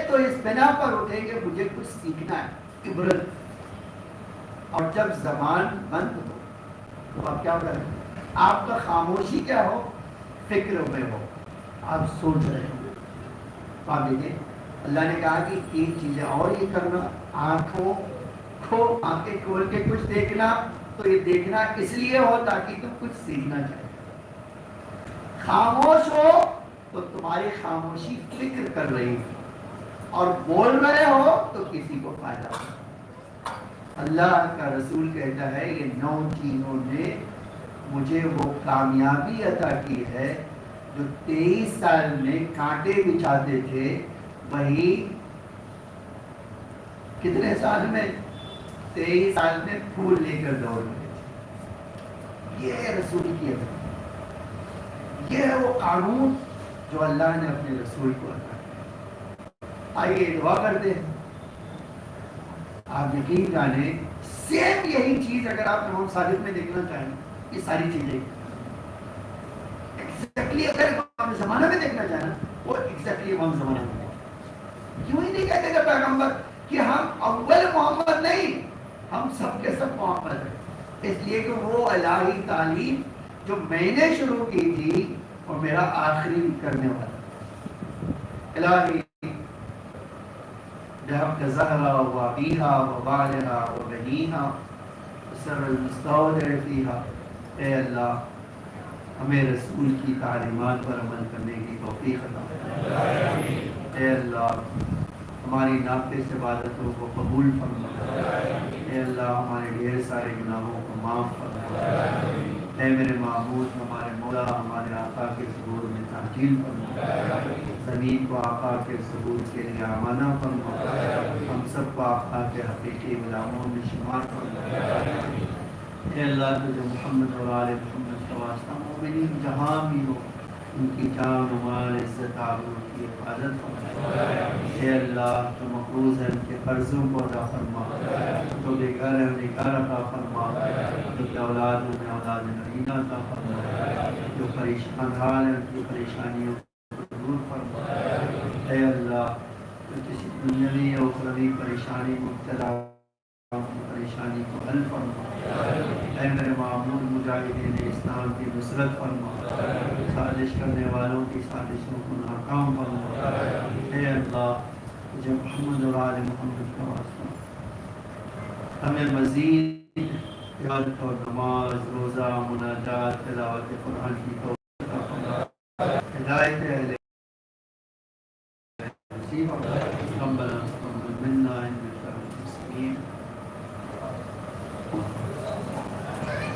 تو اس بنا پر اٹھے کہ مجھے کچھ سیکھنا ہے، عبرت. اور جب زبان بند ہو تو آپ کیا کریں؟ آپ کا خاموشی کیا ہو؟ فکر میں ہو، آپ سوچ رہے ہو. تو آپ دیکھیں اللہ نے کہا کہ تین چیزیں اور یہ کرنا. آنکھیں کھول کے کچھ دیکھنا، تو یہ دیکھنا اس لیے ہو تاکہ تم کچھ سیکھنا چاہے. خاموش ہو تو تمہاری خاموشی فکر کر رہی ہو، اور بول رہے ہو تو کسی کو فائدہ ہو. اللہ کا رسول کہتا ہے یہ 9 چیزوں نے مجھے وہ کامیابی عطا کی ہے جو 23 سال میں کانٹے بچھاتے تھے، وہی کتنے سال میں؟ 23 سال میں پھول لے کر دوڑ رہے تھے. یہ ہے رسول کی عطا، یہ ہے وہ قانون جو اللہ نے اپنے رسول کو عطا کیا. آئیے دعا کرتے ہیں. آپ یقین جانیں سیم یہی چیز اگر آپ امام صادق میں دیکھنا چاہیں، یہ ساری چیزیں ایگزیکٹلی اگر امام زمانہ میں دیکھنا چاہیں وہ ایگزیکٹلی امام زمانہ میں. کیوں ہی نہیں کہتے کہ پیغمبر کہ ہم اول محمد نہیں، ہم سب کے سب محمد ہیں. اس لیے کہ وہ الہی تعلیم جو میں نے شروع کی تھی اور میرا آخری کرنے والا الہی بحق زہرا و ابیہا و والہا و بنیہا سر المستودع فیہا. اے اللہ ہمیں رسول کی تعلیمات پر عمل کرنے کی توفیق عطا فرما. اے اللہ ہماری ناقص عبادتوں کو قبول فرما. اے اللہ ہمارے ڈھیر سارے گناہوں کو معاف فرما. اے میرے معبود ہمارے مولا ہمارے آقا کے ظہور میں تعجیل فرما. زمین کو آقا کے ظہور کے لیے امانہ فرما. ہم سب کو آقا کے حقیقی غلاموں میں شمار فرما. اے اللہ تجھے محمد اور آل محمد کا واسطہ مومنین جہاں بھی ہو ان کی جان و مال عزت آبرو کی حفاظت فرما. اے اللہ جو مقروض ہے ان کے قرضوں کو ادا فرما. جو بے گھر ہے انہیں گھر عطا فرما. جو بے اولاد ہے انہیں اولاد نعمت عطا فرما. جو پریشان حال ہے ان کی پریشانیوں کو دور فرما. اے اللہ جو کسی دنیاوی اور اخروی پریشانی مبتلا پریشانی کو حل فرما. اے میرے معمول مجاہدین اسلام کی نصرت فرما. سازش کرنے والوں کی سازشوں کو ناکام فرما. اے اللہ تجھے محمد اور آل محمد کا واسطہ ہمیں مزید عبادت اور نماز، روزہ، مناجات، تلاوت قرآن کی توفیق عطا فرما. ہدایت اہل نصیب فرما.